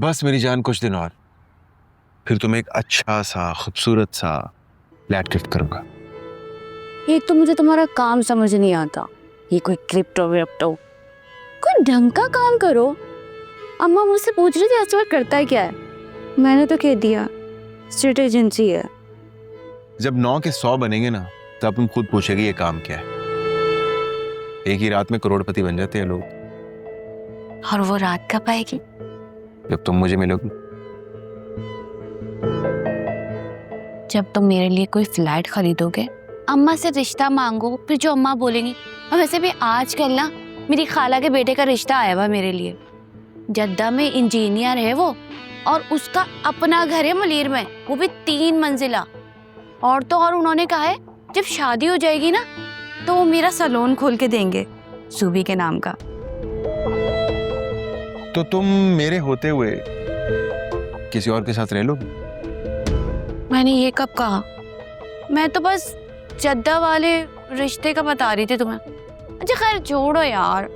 बस मेरी जान, कुछ दिन और, फिर तुम्हें एक अच्छा सा खूबसूरत सा फ्लैट गिफ्ट करूंगा। एक तो मुझे तुम्हारा काम समझ नहीं आता, ये कोई क्रिप्टो विप्टो, कोई ढंग का काम करो। अम्मा मुझसे पूछ रही थी असवर करता है क्या है, मैंने तो कह दिया स्टेट एजेंसी है। जब 9 के 100 बनेंगे ना, तब तुम खुद पूछेगी ये काम क्या है। एक ही रात में करोड़पति बन जाते हैं लोग। और वो रात कब आएगी? जब तुम मुझे मिलोगी। जब तुम मेरे लिए कोई फ्लैट खरीदोगे, अम्मा से रिश्ता मांगो, फिर जो अम्मा बोलेंगी। और वैसे भी आजकल ना मेरी खाला के बेटे का रिश्ता आया हुआ मेरे लिए, जद्दा में इंजीनियर है वो, और उसका अपना घर है मलीर में, वो भी 3 मंजिला। और तो और उन्होंने कहा है जब शादी हो जाएगी ना तो वो मेरा सैलून खोल के देंगे सूबी के नाम का। तो तुम मेरे होते हुए किसी और के साथ रह लोगी? मैंने ये कब कहा? मैं तो बस जद्दा वाले रिश्ते का बता रही थी तुम्हें। अच्छा खैर छोड़ो यार,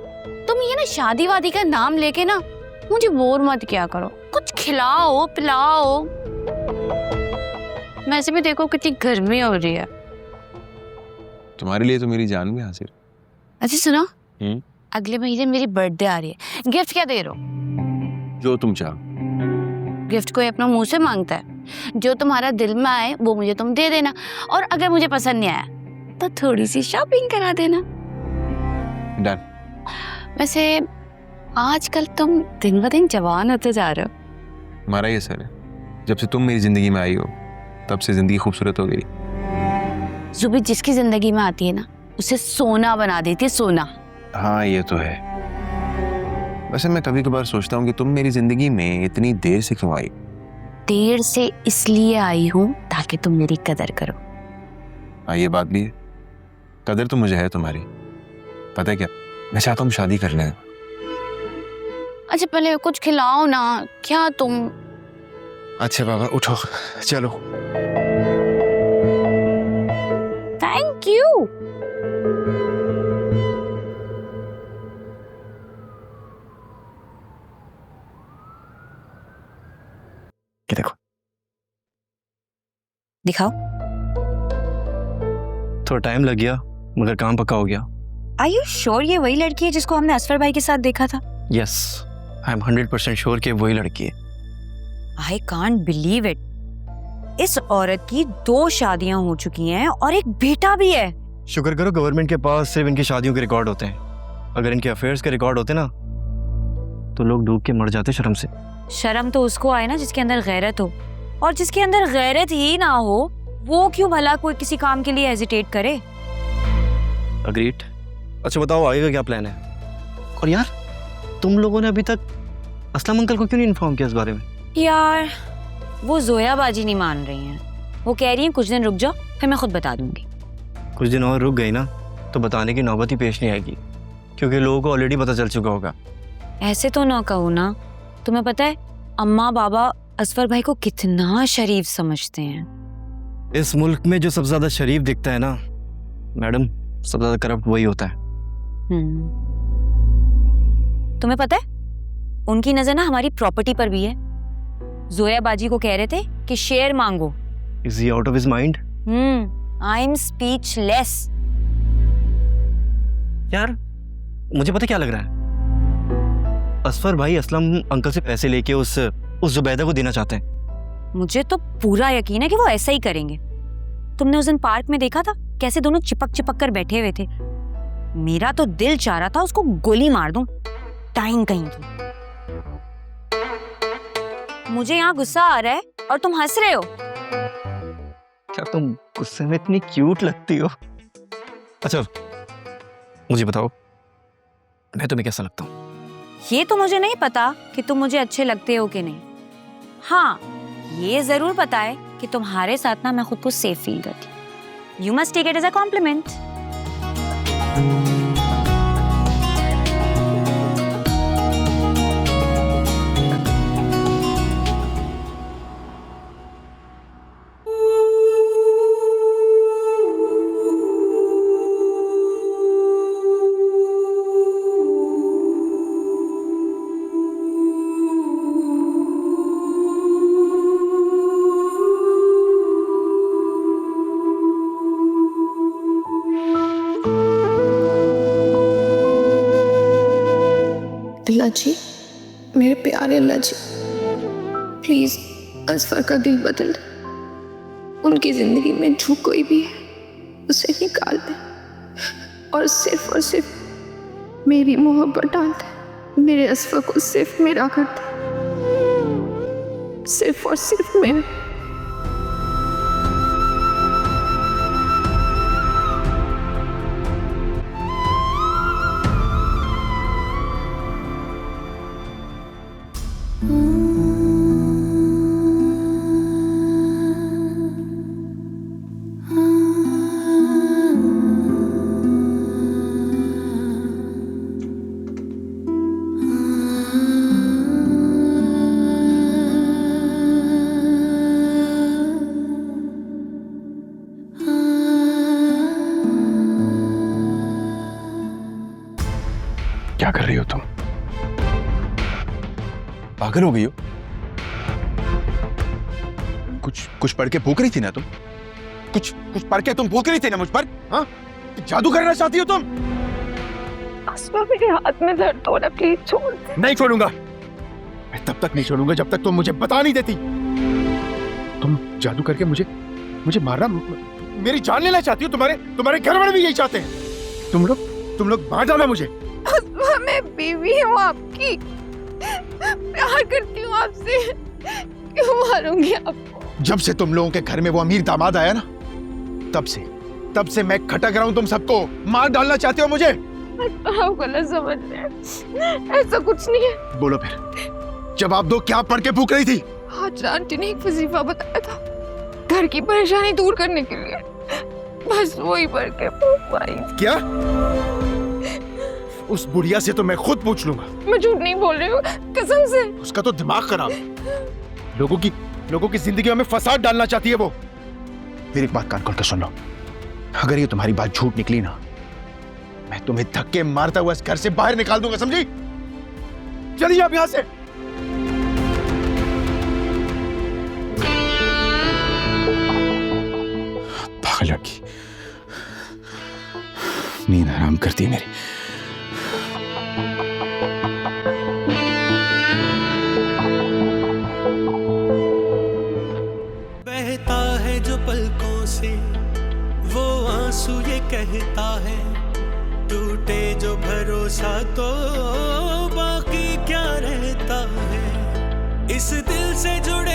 तुम ये ना शादी वादी का नाम लेके ना मुझे बोर मत किया करो, कुछ खिलाओ पिलाओ। वैसे भी देखो कितनी गर्मी हो रही है। तुम्हारे लिए तो मेरी जान भी हाजिर। अच्छा सुनो, अगले महीने मेरी बर्थडे आ रही है, गिफ्ट क्या दे रहे हो? जो तुम चाहो। गिफ्ट कोई अपना मुंह से मांगता है, जो तुम्हारा दिल में आए वो मुझे तुम दे देना, और अगर मुझे पसंद नहीं आया तो थोड़ी सी शॉपिंग करा देना। डन। वैसे आजकल तुम दिन ब दिन जवान होते जा रहे हो। हमारा ये सर है, जब से तुम मेरी जिंदगी में आई हो तब से जिंदगी खूबसूरत हो गई। जुबी जिसकी जिंदगी में आती है ना उसे सोना बना देती है, सोना। हाँ ये तो है। वैसे मैं कभी कभार सोचता हूँ कि तुम मेरी जिंदगी में इतनी देर से क्यों आई? देर से इसलिए आई हूँ ताकि तुम मेरी कदर करो। हाँ ये बात भी है, कदर तो मुझे है तुम्हारी। पता है क्या, मैं चाहता हूँ शादी कर लें। अच्छा पहले कुछ खिलाओ ना, क्या तुम। अच्छा बाबा उठो चलो। Thank you. ये देखो। दिखाओ। थोड़ा टाइम लग गया मगर काम पक्का हो गया। Are you sure ये वही लड़की है जिसको हमने असफर भाई के साथ देखा था? यस, आई एम 100% श्योर कि वही लड़की है। I can't believe it. इस औरत की 2 शादियां हो चुकी हैं और एक बेटा भी है। शुक्र करो गवर्नमेंट के पास सिर्फ इनकी शादियों के रिकॉर्ड होते हैं। अगर इनके अफेयर्स के रिकॉर्ड होते ना तो लोग डूब के मर जाते शर्म से। शर्म तो उसको आए ना जिसके अंदर गैरत हो, और जिसके अंदर गैरत ही ना हो वो क्यों भला कोई किसी काम के लिए हेजिटेट करे। अग्रीड। अच्छा बताओ आगे का क्या प्लान है? और यार तुम लोगों ने अभी तक असलम अंकल को क्यों नहीं इन्फॉर्म किया इस बारे में? यार वो जोया बाजी नहीं मान रही हैं, वो कह रही हैं कुछ दिन रुक जाओ फिर मैं खुद बता दूंगी। कुछ दिन और रुक गई ना तो बताने की नौबत ही पेश नहीं आएगी, क्योंकि लोगों को ऑलरेडी पता चल चुका होगा। ऐसे तो ना कहो ना, तुम्हें पता है अम्मा बाबा असफर भाई को कितना शरीफ समझते हैं। इस मुल्क में जो सबसे ज्यादा शरीफ दिखता है ना मैडम, सबसे ज्यादा करप्ट वही होता है। तुम्हें पता है उनकी नजर ना हमारी प्रॉपर्टी पर भी है। जोया बाजी को कह रहे थे कि शेयर मांगो। Is he out of his mind? I am speechless. यार मुझे पता क्या लग रहा है, असफर भाई असलम अंकल से पैसे लेके उस जुबैदा को देना चाहते हैं। मुझे तो पूरा यकीन है कि वो ऐसा ही करेंगे। तुमने उस दिन पार्क में देखा था कैसे दोनों चिपक चिपक कर बैठे हुए थे। मेरा तो दिल चाह रहा था उसको गोली मार दूं, टाइम कहीं की। मुझे यहाँ गुस्सा आ रहा है और तुम हंस रहे हो। क्या तुम गुस्से में इतनी क्यूट लगती हो? अच्छा मुझे बताओ मैं तुम्हें कैसा लगता हूँ? ये तो मुझे नहीं पता कि तुम मुझे अच्छे लगते हो कि नहीं। हाँ ये जरूर पता है कि तुम्हारे साथ ना मैं खुद को सेफ फील करती हूँ। You must take it as a compliment. Allah ji, मेरे प्यारे अल्लाह जी, प्लीज असफर का दिल बदल दे। उनकी जिंदगी में जो कोई भी है उसे निकाल दे और सिर्फ मेरी मोहब्बत डाल दे। मेरे असफर को सिर्फ मेरा कर दे, सिर्फ और सिर्फ मेरा। क्या कर रही हो तुम? पागल हो गई हो? कुछ पढ़ के भूख रही थी ना तुम? कुछ पढ़ के तुम भूख रही थी ना मुझ पर? हाँ? जादू करना चाहती हो तुम? असफर, मेरे हाथ में दर्द हो रहा, प्लीज छोड़ दे। नहीं छोड़ूंगा। मैं तब तक नहीं छोड़ूंगा जब तक तुम मुझे बता नहीं देती। तुम जादू करके मुझे मारना, मेरी जान लेना चाहती हो? तुम्हारे घर वाले भी यही चाहते हैं। तुम लोग मार डालो मुझे। मैं बीवी हूँ आपकी, प्यार करती हूँ आपसे, क्यों मारूंगी आपको? जब से तुम लोगों के घर में वो अमीर दामाद आया ना, तब से मैं खटक रहा हूँ तुम सबको। मार डालना चाहते हो मुझे? आप गलत समझ रहे हैं, ऐसा कुछ नहीं है। बोलो फिर, जवाब दो, क्या पढ़ के भूख रही थी? आज आंटी ने एक वजीफा बताया था घर की परेशानी दूर करने के लिए, बस वही पढ़ के भूख आई। क्या? उस बुढ़िया से तो मैं खुद पूछ लूंगा। मैं झूठ नहीं बोल रही हूँ, कसम से। उसका तो दिमाग खराब है। लोगों की जिंदगी में फसाद डालना चाहती है वो। मेरी एक बात कान खोल के सुन लो, अगर ये तुम्हारी बात झूठ निकली ना, मैं तुम्हें धक्के मारता हुआ इस घर से बाहर निकाल दूंगा, समझी? चलिए आप यहां से। पागल लड़की, नींद हराम करती है मेरी। बहता है जो पलकों से वो आंसू ये कहता है, टूटे जो भरोसा तो बाकी क्या रहता है। इस दिल से जुड़े